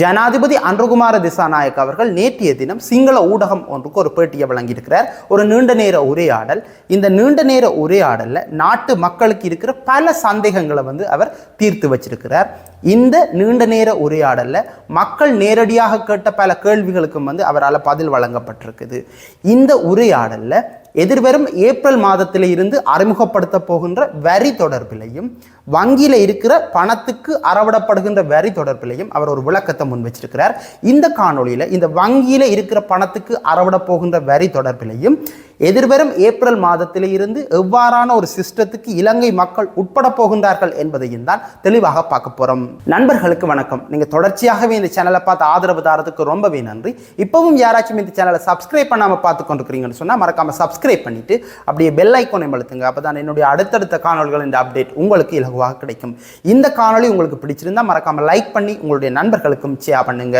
ஜனாதிபதி அன்ருகுமார திசாநாயக்க அவர்கள் நேற்றைய தினம் சிங்கள ஊடகம் ஒன்றுக்கு ஒரு பேட்டியை வழங்கியிருக்கிறார். ஒரு நீண்ட நேர உரையாடல். இந்த நீண்ட நேர உரையாடலில் நாட்டு மக்களுக்கு இருக்கிற பல சந்தேகங்களை அவர் தீர்த்து வச்சிருக்கிறார். இந்த நீண்ட நேர உரையாடலில் மக்கள் நேரடியாக கேட்ட பல கேள்விகளுக்கும் அவரால் பதில் வழங்கப்பட்டிருக்குது. இந்த உரையாடலில் எதிர்வரும் ஏப்ரல் மாதத்தில் இருந்து அறிமுகப்படுத்த போகின்ற வரி தொடர்பிலையும் வங்கியில் இருக்கிற பணத்துக்கு அறவிடப்படுகின்ற வரி தொடர்பிலையும் அவர் ஒரு விளக்கத்தை முன் வச்சிருக்கிறார். இந்த காணொலியில் இந்த வங்கியில் இருக்கிற பணத்துக்கு அறவிட போகின்ற வரி தொடர்பிலையும் எதிர்வரும் ஏப்ரல் மாதத்தில் இருந்து எவ்வாறான ஒரு சிஸ்டத்துக்கு இலங்கை மக்கள் உட்பட போகின்றார்கள் என்பதையும் தான் தெளிவாக பார்க்க போறோம். நண்பர்களுக்கு வணக்கம். நீங்க தொடர்ச்சியாகவே இந்த சேனலை பார்த்து ஆதரவு தாரத்துக்கு ரொம்பவே நன்றி. இப்பவும் யாராச்சும் இந்த சேனலை சப்ஸ்கிரைப் பண்ணாம பார்த்து கொண்டிருக்கிறீங்கன்னு சொன்னா மறக்காம சப்ஸ்கிரைப் பண்ணிட்டு அப்படியே பெல் ஐக்கானை அழுத்துங்க. அப்பதான் என்னுடைய அடுத்தடுத்த காணொலிகள் இந்த அப்டேட் உங்களுக்கு இலகுவாக கிடைக்கும். இந்த காணொலி உங்களுக்கு பிடிச்சிருந்தா மறக்காம லைக் பண்ணி உங்களுடைய நண்பர்களுக்கும் ஷேர் பண்ணுங்க.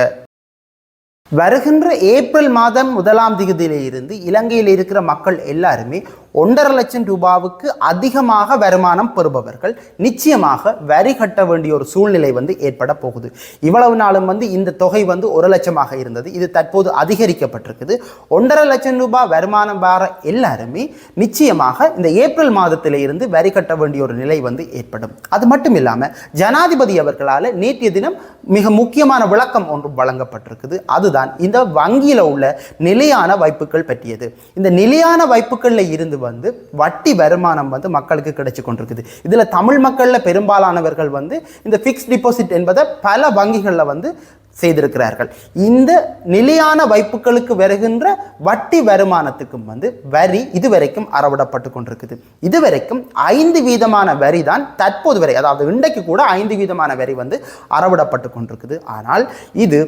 வருகின்ற ஏப்ரல் மாதம் 1ஆம் தேதியிலே இருந்து இலங்கையில் இருக்கிற மக்கள் எல்லாருமே 1.5 லட்சம் ரூபாவுக்கு அதிகமாக வருமானம் பெறுபவர்கள் நிச்சயமாக வரி கட்ட வேண்டிய ஒரு சூழ்நிலை ஏற்பட போகுது. இவ்வளவு நாளும் இந்த தொகை 1 லட்சமாக இருந்தது. இது தற்போது அதிகரிக்கப்பட்டிருக்குது. 1.5 லட்சம் ரூபாய் வருமானம் வர எல்லாருமே நிச்சயமாக இந்த ஏப்ரல் மாதத்திலே இருந்து வரி கட்ட வேண்டிய ஒரு நிலை ஏற்படும். அது மட்டும் இல்லாமல் ஜனாதிபதி அவர்களால் நேற்றைய தினம் மிக முக்கியமான விளக்கம் ஒன்று வழங்கப்பட்டிருக்குது. அதுதான் இந்த வங்கியில் உள்ள நிலையான வைப்புகள் பற்றியது. இந்த நிலையான வைப்புகளில் இருந்து வட்டி வருமானம் மக்களுக்கு கிடைச்சு கொண்டிருக்குது. இதுல தமிழ் மக்கள்ல பெரும்பாலானவர்கள் இந்த பிக்ஸ்ட் டிபாசிட் என்பதை பல வங்கிகளில் செய்திருக்கிறார்கள். இந்த நிலையான வைப்புகளுக்கு வருகின்ற வட்டி வருமானத்துக்கும் வரி இதுவரைக்கும் அறவிடப்பட்டு கொண்டிருக்குது. இதுவரைக்கும் 5% வரி தான் தற்போது வரை, அதாவது இன்றைக்கு கூட 5% வரி அறவிடப்பட்டு கொண்டிருக்குது. ஆனால் இது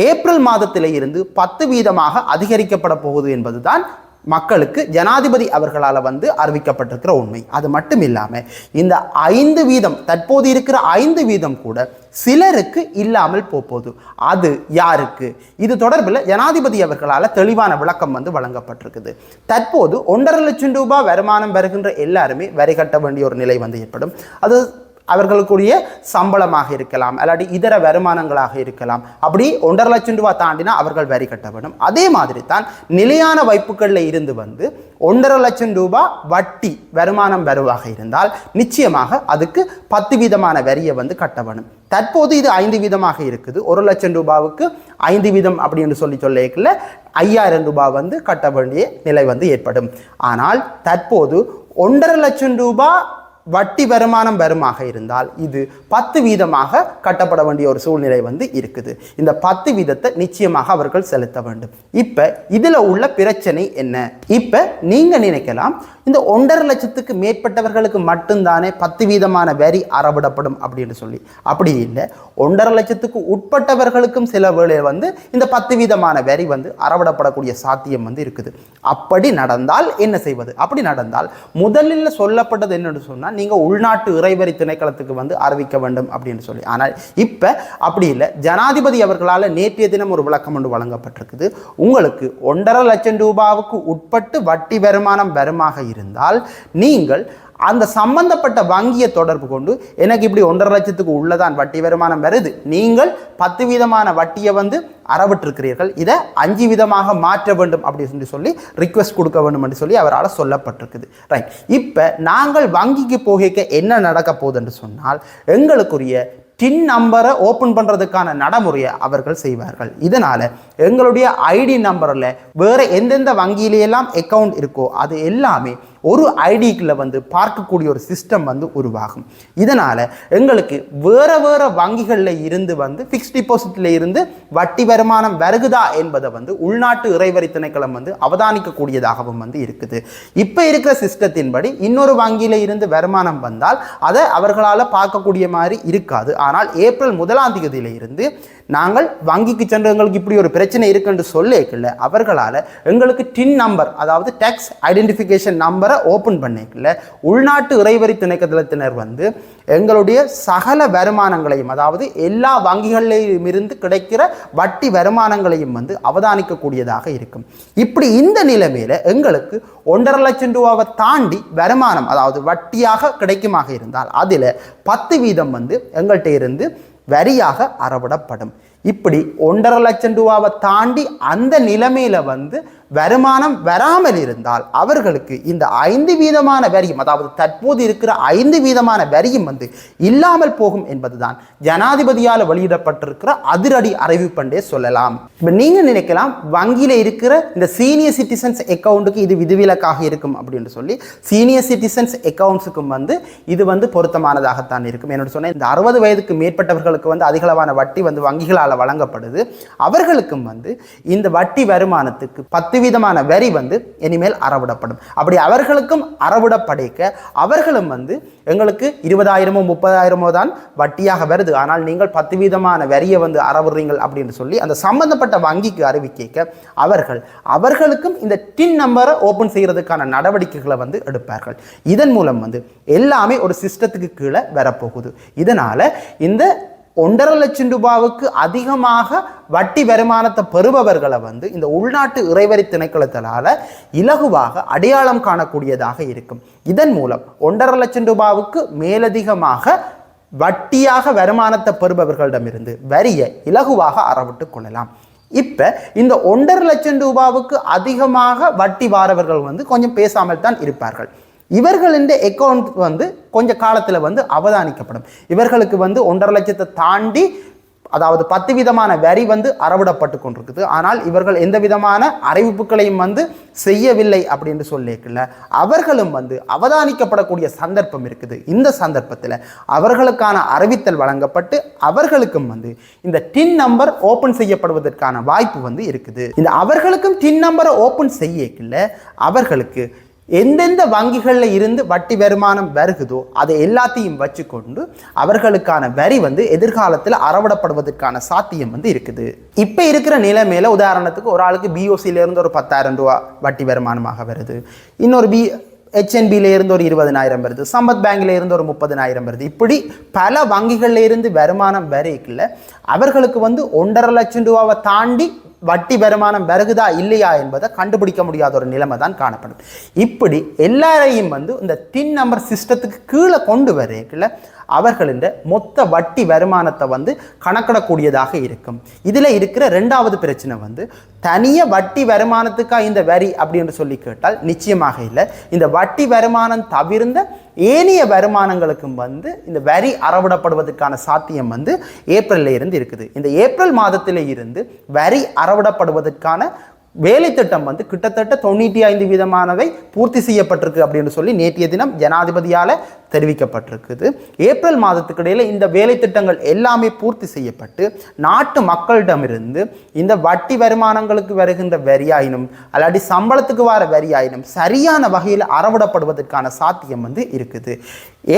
ஏப்ரல் மாதத்திலே இருந்து 10% அதிகரிக்கப்பட போகுது என்பதுதான் மக்களுக்கு ஜனாதிபதி அவர்களால் அறிவிக்கப்பட்டிருக்கிற உண்மை. அது மட்டும் இல்லாமல் இந்த 5% தற்போது இருக்கிற 5% கூட சிலருக்கு இல்லாமல் போகுது. அது யாருக்கு? இது தொடர்பில் ஜனாதிபதி அவர்களால் தெளிவான விளக்கம் வழங்கப்பட்டிருக்குது. தற்போது 1.5 லட்சம் ரூபாய் வருமானம் வருகின்ற எல்லாருமே வரி கட்ட வேண்டிய ஒரு நிலை ஏற்படும். அது அவர்களுக்குரிய சம்பளமாக இருக்கலாம், அல்லாட்டி இதர வருமானங்களாக இருக்கலாம். அப்படி 1.5 லட்சம் ரூபாய் தாண்டினா அவர்கள் வரி கட்ட வேண்டும். அதே மாதிரி தான் நிலையான வைப்புகளில் இருந்து 1.5 லட்சம் ரூபாய் வட்டி வருமானம் வருவாக இருந்தால் நிச்சயமாக அதுக்கு 10% வரியை கட்ட வேணும். தற்போது இது 5% இருக்குது. 1 லட்சம் ரூபாவுக்கு 5% அப்படின்னு சொல்லிக்கல 5000 ரூபாய் கட்ட வேண்டிய நிலை ஏற்படும். ஆனால் தற்போது 1.5 லட்சம் ரூபாய் வட்டி வருமானம் வருமாக இருந்தால் இது 10% கட்டப்பட வேண்டிய ஒரு சூழ்நிலை இருக்குது. இந்த 10% நிச்சயமாக அவர்கள் செலுத்த வேண்டும். இப்ப இதுல உள்ள பிரச்சனை என்ன? இப்ப நீங்க நினைக்கலாம் இந்த 1.5 லட்சத்துக்கு மேற்பட்டவர்களுக்கு மட்டும்தானே 10% வரி அறவிடப்படும் அப்படின்னு சொல்லி. அப்படி இல்லை, 1.5 லட்சத்துக்கு உட்பட்டவர்களுக்கும் சில வேளை இந்த 10% வரி அறவிடப்படக்கூடிய சாத்தியம் இருக்குது. அப்படி நடந்தால் என்ன செய்வது? அப்படி நடந்தால் முதலில் சொல்லப்பட்டது என்னன்னு சொன்னா நீங்க உள்நாட்டு இறைவரி திணைக்களத்துக்கு அறிவிக்க வேண்டும் அப்படின்னு சொல்லி. ஆனால் இப்ப அப்படி இல்லை. ஜனாதிபதி அவர்களால் நேற்றைய தினம் ஒரு விளக்கம் ஒன்று வழங்கப்பட்டிருக்குது. உங்களுக்கு 1.5 லட்சம் ரூபாவுக்கு உட்பட்டு வட்டி வருமானம் வருமாக இருந்தால் நீங்கள் அந்த சம்பந்தப்பட்ட வங்கியை தொடர்பு கொண்டு எனக்கு இப்படி 1.5 லட்சத்துக்கு உள்ளதான் வட்டி வருமானம் வருது, நீங்கள் 10% வட்டியை அறவிட்டிருக்கிறீர்கள், இதை 5% மாற்ற வேண்டும் அப்படின்னு சொல்லி ரிக்வெஸ்ட் கொடுக்க வேண்டும் என்று சொல்லி அவரால் சொல்லப்பட்டிருக்குது. ரைட். இப்போ நாங்கள் வங்கிக்கு போக என்ன நடக்க போகுதுன்னு சொன்னால் எங்களுக்குரிய டின் நம்பரை ஓப்பன் பண்ணுறதுக்கான நடைமுறையை அவர்கள் செய்வார்கள். இதனால் எங்களுடைய ஐடி நம்பரில் வேறு எந்தெந்த வங்கியிலையெல்லாம் அக்கௌண்ட் இருக்கோ அது எல்லாமே ஒரு ஐடிக்குள்ள பார்க்கக்கூடிய ஒரு சிஸ்டம் உருவாகும். இதனால் எங்களுக்கு வேறு வேறு வங்கிகளில் இருந்து ஃபிக்ஸ்ட் டிபாசிட்டில் இருந்து வட்டி வருமானம் வருகுதா என்பதை உள்நாட்டு இறைவரி திணைக்களம் அவதானிக்கக்கூடியதாகவும் இருக்குது. இப்போ இருக்கிற சிஸ்டத்தின்படி இன்னொரு வங்கியில் இருந்து வருமானம் வந்தால் அதை அவர்களால் பார்க்கக்கூடிய மாதிரி இருக்காது. ஆனால் ஏப்ரல் 1ஆம் தேதியில இருந்து நாங்கள் வங்கிக்கு சென்று எங்களுக்கு இப்படி ஒரு பிரச்சனை இருக்குன்னு சொல்லிக்கல அவர்களால் எங்களுக்கு டின் நம்பர், அதாவது டேக்ஸ் ஐடென்டிஃபிகேஷன் நம்பரை ஓப்பன் பண்ணிக்கல உள்நாட்டு இறைவரி திணைக்களத்தினர் எங்களுடைய சகல வருமானங்களையும், அதாவது எல்லா வங்கிகளிலும் இருந்து கிடைக்கிற வட்டி வருமானங்களையும் அவதானிக்கக்கூடியதாக இருக்கும். இப்படி இந்த நிலைமையில எங்களுக்கு 1.5 லட்சம் ரூபாவை தாண்டி வருமானம், அதாவது வட்டியாக கிடைக்குமாக இருந்தால் அதில் 10% எங்கள்கிட்ட இருந்து வரியாக அறவிடப்படும். இப்படி 1.5 லட்சம் ரூபாவை தாண்டி அந்த நிலைமையில வந்து வருமானம் வராமல் இருந்தால் அவர்களுக்கு இந்த 5% வரியும், அதாவது தற்போது இருக்கிற 5% வரியும் வந்து இல்லாமல் போகும் என்பதுதான் ஜனாதிபதியால் வெளியிடப்பட்டிருக்கிற அதிரடி அறிவிப்பண்டே சொல்லலாம். இப்போ நீங்க நினைக்கலாம் வங்கியில இருக்கிற இந்த சீனியர் சிட்டிசன்ஸ் அக்கௌண்ட்டுக்கு இது விதிவிலக்காக இருக்கும் அப்படின்னு சொல்லி. சீனியர் சிட்டிசன்ஸ் அக்கௌண்ட்ஸுக்கும் வந்து இது வந்து பொருத்தமானதாகத்தான் இருக்கும். என்னோட சொன்ன இந்த 60 வயதுக்கு மேற்பட்டவர்களுக்கு வந்து அதிகளவான வட்டி வந்து வங்கிகளால் வழங்கப்படுது. அவர்களுக்கும் வந்து இந்த வட்டி வருமானத்துக்கு 10% வரி வந்து இனிமேல் அறவிடப்படும். அப்படி அவர்களுக்கும் அறவிடப்படைக்க அவர்களும் வந்து எங்களுக்கு 20,000 30,000 தான் வட்டியாக வருது, ஆனால் நீங்கள் 10% வரியை வந்து அறவிடுறீங்கள் அப்படின்னு சொல்லி அந்த சம்பந்தப்பட்ட வங்கிக்கு அறிவிக்க அவர்களுக்கும் இந்த டின் நம்பரை ஓபன் செய்யறதுக்கான நடவடிக்கைகளை வந்து எடுப்பார்கள். இதன் மூலம் வந்து எல்லாமே ஒரு சிஸ்டத்துக்கு கீழே வரப்போகுது. இதனால இந்த 1.5 லட்சம் ரூபாவுக்கு அதிகமாக வட்டி வருமானத்தை பெறுபவர்களை வந்து இந்த உள்நாட்டு இறைவரி திணைக்களத்தால இலகுவாக அடையாளம் காணக்கூடியதாக இருக்கும். இதன் மூலம் 1.5 லட்சம் ரூபாவுக்கு மேலதிகமாக வட்டியாக வருமானத்தை பெறுபவர்களிடமிருந்து வரியை இலகுவாக அறவிட்டுக் கொள்ளலாம். இப்ப இந்த 1.5 லட்சம் ரூபாவுக்கு அதிகமாக வட்டி வாரவர்கள் வந்து கொஞ்சம் பேசாமல் தான் இருப்பார்கள். இவர்களின் அக்கௌண்ட் வந்து கொஞ்ச காலத்தில் வந்து அவதானிக்கப்படும். இவர்களுக்கு வந்து 1.5 லட்சத்தை தாண்டி, அதாவது 10% வரி வந்து அறவிடப்பட்டு கொண்டிருக்குது. ஆனால் இவர்கள் எந்த விதமான அறிவிப்புகளையும் வந்து செய்யவில்லை அப்படின்னு சொல்லிக்கல அவர்களும் வந்து அவதானிக்கப்படக்கூடிய சந்தர்ப்பம் இருக்குது. இந்த சந்தர்ப்பத்தில் அவர்களுக்கான அறிவித்தல் வழங்கப்பட்டு அவர்களுக்கும் வந்து இந்த டின் நம்பர் ஓபன் செய்யப்படுவதற்கான வாய்ப்பு வந்து இருக்குது. இந்த அவர்களுக்கும் டின் நம்பரை ஓபன் செய்யக்கல அவர்களுக்கு எந்தெந்த வங்கிகளில் இருந்து வட்டி வருமானம் வருகுதோ அதை எல்லாத்தையும் வச்சுக்கொண்டு அவர்களுக்கான வரி வந்து எதிர்காலத்தில் அறவிடப்படுவதற்கான சாத்தியம் வந்து இருக்குது. இப்போ இருக்கிற நிலைமையில உதாரணத்துக்கு ஒரு ஆளுக்கு பிஓசியில இருந்து ஒரு 10,000 ரூபா வட்டி வருமானமாக வருது, இன்னொரு HNBல இருந்து ஒரு 20,000 வருது, சம்பத் பேங்க்ல இருந்து ஒரு 30,000 வருது. இப்படி பல வங்கிகளில் இருந்து வருமானம் வரைக்குள்ள அவர்களுக்கு வந்து 1.5 லட்சம் ரூபாவை தாண்டி வட்டி வருமானம் வருகுதா இல்லையா என்பதை கண்டுபிடிக்க முடியாத ஒரு நிலைமை தான் காணப்படும். இப்படி எல்லாரையும் வந்து இந்த டின் நம்பர் சிஸ்டத்துக்கு கீழே கொண்டு வரைக்குள்ள அவர்களின் மொத்த வட்டி வருமானத்தை வந்து கணக்கிடக்கூடியதாக இருக்கும். இதில் இருக்கிற 2வது பிரச்சனை வந்து தனிய வட்டி வருமானத்துக்காக இந்த வரி அப்படின்னு சொல்லி கேட்டால் நிச்சயமாக இல்லை. இந்த வட்டி வருமானம் தவிர்ந்த ஏனைய வருமானங்களுக்கும் வந்து இந்த வரி அறவிடப்படுவதற்கான சாத்தியம் வந்து ஏப்ரல்ல இருந்து இருக்குது. இந்த ஏப்ரல் மாதத்தில இருந்து வரி அறவிடப்படுவதற்கான வேலை திட்டம் வந்து கிட்டத்தட்ட 95% பூர்த்தி செய்யப்பட்டிருக்கு அப்படின்னு சொல்லி நேற்றைய தினம் ஜனாதிபதியால் தெரிவிக்கப்பட்டிருக்குது. ஏப்ரல் மாதத்துக்கு இடையில இந்த வேலை திட்டங்கள் எல்லாமே பூர்த்தி செய்யப்பட்டு நாட்டு மக்களிடமிருந்து இந்த வட்டி வருமானங்களுக்கு வருகின்ற வரியாயினும் அல்லாட்டி சம்பளத்துக்கு வர வரியாயினும் சரியான வகையில் அறவிடப்படுவதற்கான சாத்தியம் வந்து இருக்குது.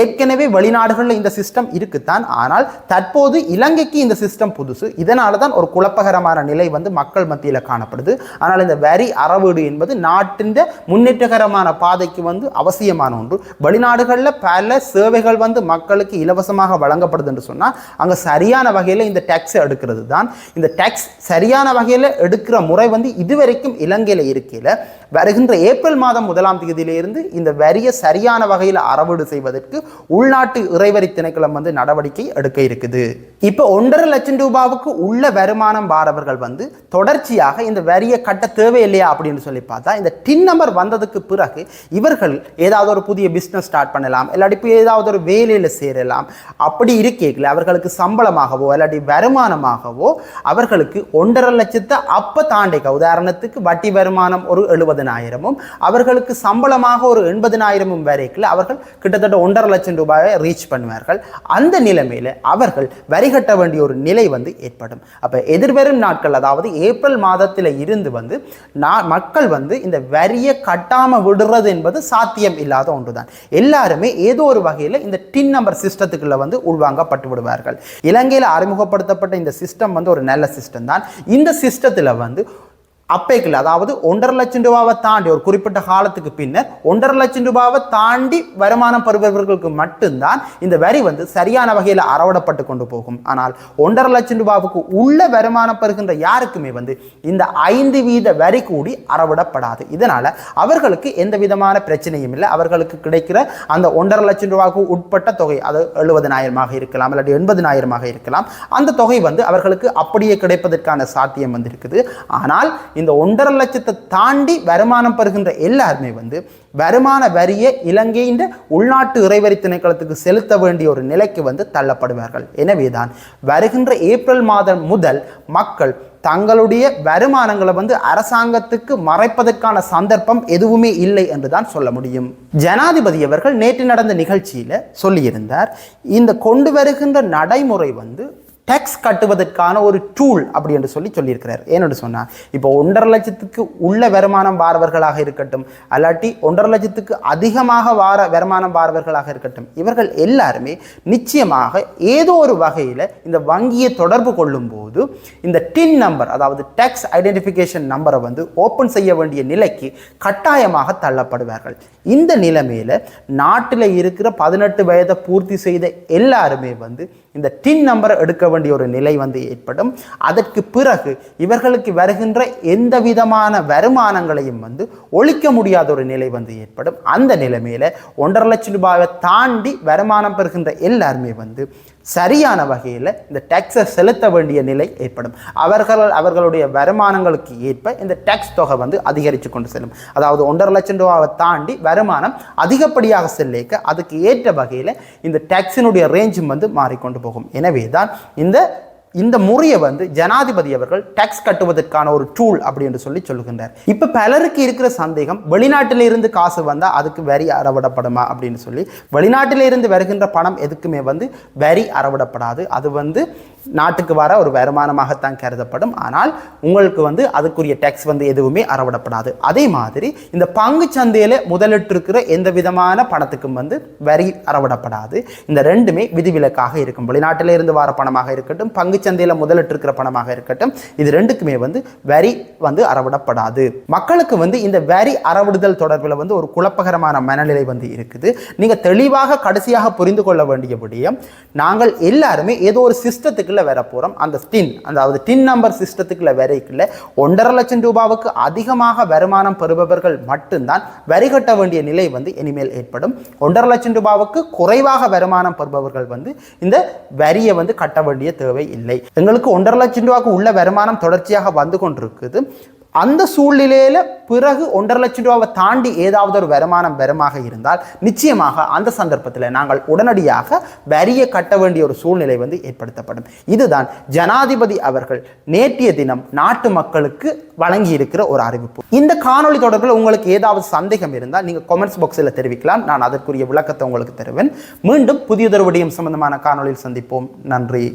ஏற்கனவே வெளிநாடுகளில் இந்த சிஸ்டம் இருக்குத்தான், ஆனால் தற்போது இலங்கைக்கு இந்த சிஸ்டம் புதுசு. இதனால தான் ஒரு குழப்பகரமான நிலை வந்து மக்கள் மத்தியில் காணப்படுது. ஆனால் இந்த வரி அறவீடு என்பது நாட்டின் முன்னேற்றகரமான பாதைக்கு வந்து அவசியமான ஒன்று. வெளிநாடுகளில் பல சேவைகள் வந்து மக்களுக்கு இலவசமாக வழங்கப்படுது என்று சொன்னால் அங்கே சரியான வகையில் இந்த டேக்ஸை எடுக்கிறது தான். இந்த டேக்ஸ் சரியான வகையில் எடுக்கிற முறை வந்து இதுவரைக்கும் இலங்கையில் இருக்கையில் வருகின்ற ஏப்ரல் மாதம் 1ஆம் தேதியிலிருந்து இந்த வரியை சரியான வகையில் அறவீடு செய்வதற்கு உள்நாட்டு இறைவரி திணைக்களம் வந்து நடவடிக்கை எடுக்க இருக்குது. இப்போ 1.5 லட்சம் ரூபாவுக்கு உள்ள வருமானம் வாரவர்கள் வந்து தொடர்ச்சியாக இந்த வரியை கட்ட தேவையில்லையா அப்படின்னு சொல்லி பார்த்தா இந்த டின் நம்பர் வந்ததுக்கு பிறகு இவர்கள் ஏதாவது ஒரு புதிய பிஸ்னஸ் ஸ்டார்ட் பண்ணலாம், இல்லாட்டி ஏதாவது ஒரு வேலையில் சேரலாம். அப்படி இருக்கேங்கள அவர்களுக்கு சம்பளமாகவோ இல்லாட்டி வருமானமாகவோ அவர்களுக்கு 1.5 லட்சத்தை அப்ப தாண்டிக்க, உதாரணத்துக்கு வட்டி வருமானம் ஒரு 70,000 அவர்களுக்கு சம்பளமாக ஒரு 80,000 வரைக்கும் அவர்கள் கிட்டத்தட்ட 1.5 லட்சம் ரூபாயை ரீச் பண்ணுவார்கள். அந்த நிலைமையில அவர்கள் வரி கட்ட வேண்டிய ஒரு நிலை வந்து ஏற்படும். அப்ப எதிர்வரும் நாட்கள், அதாவது ஏப்ரல் மாதத்தில் இருந்து வந்து மக்கள் வந்து இந்த வரியை கட்டாம விடுறது என்பது சாத்தியம் இல்லாத ஒன்றுதான். எல்லாருமே ஏதோ ஒரு வகையில் இந்த டின் நம்பர் சிஸ்டத்துக்குள்ள வந்து உள்வாங்கப்பட்டு விடுவார்கள். இலங்கையில் அறிமுகப்படுத்தப்பட்ட இந்த சிஸ்டம் வந்து ஒரு நல்ல சிஸ்டம் தான். இந்த சிஸ்டத்தில் வந்து அப்பேக்கில் அதாவது 1.5 லட்சம் ரூபாவை தாண்டி ஒரு குறிப்பிட்ட காலத்துக்கு பின்னர் 1.5 லட்சம் ரூபாவை தாண்டி வருமானம் பெறுபவர்களுக்கு மட்டும்தான் இந்த வரி வந்து சரியான வகையில் அறவிடப்பட்டு கொண்டு போகும். ஆனால் 1.5 லட்சம் ரூபாவுக்கு உள்ள வருமானம் பெறுகின்ற யாருக்குமே வந்து இந்த 5% வரி கூடி அறவிடப்படாது. இதனால அவர்களுக்கு எந்த விதமான பிரச்சனையும் இல்லை. அவர்களுக்கு கிடைக்கிற அந்த 1.5 லட்சம் ரூபாய்க்கு உட்பட்ட தொகை, அது 70,000 இருக்கலாம் அல்லது 80,000 இருக்கலாம், அந்த தொகை வந்து அவர்களுக்கு அப்படியே கிடைப்பதற்கான சாத்தியம் வந்து இருக்குது. ஆனால் இந்த 1.5 லட்சத்தை தாண்டி வருமானம் பெறுகின்ற எல்லாருமே வந்து வருமான வரியை இலங்கையின் உள்நாட்டு இறைவரி திணைக்களத்துக்கு செலுத்த வேண்டிய ஒரு நிலைக்கு வந்து தள்ளப்படுவார்கள். எனவேதான் வருகின்ற ஏப்ரல் மாதம் முதல் மக்கள் தங்களுடைய வருமானங்களை வந்து அரசாங்கத்துக்கு மறைப்பதற்கான சந்தர்ப்பம் எதுவுமே இல்லை என்றுதான் சொல்ல முடியும். ஜனாதிபதி அவர்கள் நேற்று நடந்த நிகழ்ச்சியில சொல்லியிருந்தார், இந்த கொண்டு வருகின்ற நடைமுறை வந்து டேக்ஸ் கட்டுவதற்கான ஒரு டூல் அப்படி என்று சொல்லியிருக்கிறார். ஏன்னு சொன்னால், இப்போ 1.5 லட்சத்துக்கு உள்ள வருமானம் வாரவர்களாக இருக்கட்டும், அல்லாட்டி 1.5 லட்சத்துக்கு அதிகமாக வருமானம் வாரவர்களாக இருக்கட்டும், இவர்கள் எல்லாருமே நிச்சயமாக ஏதோ ஒரு வகையில் இந்த வங்கியை தொடர்பு கொள்ளும் போது இந்த டின் நம்பர், அதாவது டேக்ஸ் ஐடென்டிஃபிகேஷன் நம்பரை வந்து ஓப்பன் செய்ய வேண்டிய நிலைக்கு கட்டாயமாக தள்ளப்படுவார்கள். இந்த நிலைமையில் நாட்டில் இருக்கிற 18 வயதை பூர்த்தி செய்த எல்லாருமே வந்து இந்த டின் நம்பரை எடுக்க வேண்டிய ஒரு நிலை வந்து ஏற்படும். அதற்கு பிறகு இவர்களுக்கு வருகின்ற எந்த விதமான வருமானங்களையும் வந்து ஒழிக்க முடியாத ஒரு நிலை வந்து ஏற்படும். அந்த நிலைமையில 1.5 லட்சம் ரூபாயை தாண்டி வருமானம் பெறுகின்ற எல்லாருமே வந்து சரியான வகையில் இந்த டேக்ஸை செலுத்த வேண்டிய நிலை ஏற்படும். அவர்களுடைய வருமானங்களுக்கு ஏற்ப இந்த டேக்ஸ் தொகை வந்து அதிகரித்து கொண்டு செல்லும். அதாவது 1.5 லட்சம் ரூபாவை தாண்டி வருமானம் அதிகப்படியாக செல்லிக்க அதுக்கு ஏற்ற வகையில் இந்த டேக்ஸினுடைய ரேஞ்சும் வந்து மாறிக்கொண்டு போகும். எனவே தான் இந்த முறையை வந்து ஜனாதிபதி அவர்கள் டேக்ஸ் கட்டுவதற்கான ஒரு டூல் அப்படி என்று சொல்லுகின்றார். இப்போ பலருக்கு இருக்கிற சந்தேகம், வெளிநாட்டிலிருந்து காசு வந்தால் அதுக்கு வரி அறவிடப்படுமா அப்படின்னு சொல்லி. வெளிநாட்டிலிருந்து வருகின்ற பணம் எதுக்குமே வந்து வரி அறவிடப்படாது. அது வந்து நாட்டுக்கு வர ஒரு வருமானமாகத்தான் கருதப்படும். ஆனால் உங்களுக்கு வந்து அதுக்குரிய டேக்ஸ் வந்து எதுவுமே அறவிடப்படாது. அதே மாதிரி இந்த பங்கு சந்தையில் முதலிட்டிருக்கிற எந்த விதமான பணத்துக்கும் வந்து வரி அறவிடப்படாது. இந்த ரெண்டுமே விதிவிலக்காக இருக்கும். வெளிநாட்டிலிருந்து வர பணமாக இருக்கட்டும், பங்கு சந்தையில் முதலிட்டிருக்கிற பணமாக இருக்கட்டும், இது ரெண்டுக்குமே வந்து வரி வந்து அறவிடப்படாது. மக்களுக்கு வந்து இந்த வரி அறவிடுதல் தொடர்பில் வந்து ஒரு குழப்பகரமான மனநிலை வந்து இருக்குது. நீங்க தெளிவாக கடைசியாக புரிந்து கொள்ள வேண்டிய விடயம், நாங்கள் எல்லாருமே ஏதோ ஒரு சிஸ்டத்துக்குள்ள வர போறோம். அந்த அதாவது டின் நம்பர் சிஸ்டத்துக்குள்ள வரைக்குள்ள 1.5 லட்சம் ரூபாவுக்கு அதிகமாக வருமானம் பெறுபவர்கள் மட்டும்தான் வரி கட்ட வேண்டிய நிலை வந்து இனிமேல் ஏற்படும். 1.5 லட்சம் ரூபாவுக்கு குறைவாக வருமானம் பெறுபவர்கள் வந்து இந்த வரியை வந்து கட்ட வேண்டிய தேவை இல்லை. எங்களுக்கு 1.5 லட்சம் ரூபாய்க்கு உள்ள வருமானம் தொடர்ச்சியாக வந்து கொண்டிருக்குது. அந்த சூழ்நிலையில பிறகு 1.5 லட்சம் ரூபாவை தாண்டி ஏதாவது ஒரு வருமாக இருந்தால் நிச்சயமாக அந்த சந்தர்ப்பத்தில் நாங்கள் உடனடியாக வரியை கட்ட வேண்டிய ஒரு சூழ்நிலை வந்து ஏற்படுத்தப்படும். இதுதான் ஜனாதிபதி அவர்கள் நேற்றைய தினம் நாட்டு மக்களுக்கு வழங்கி இருக்கிற ஒரு அறிவிப்பு. இந்த காணொளி தொடர்பில் உங்களுக்கு ஏதாவது சந்தேகம் இருந்தால் நீங்க கமெண்ட்ஸ் பாக்ஸில் தெரிவிக்கலாம். நான் அதற்குரிய விளக்கத்தை உங்களுக்கு தருவேன். மீண்டும் புதியதொரு விடயம் சம்பந்தமான காணொளியில் சந்திப்போம். நன்றி.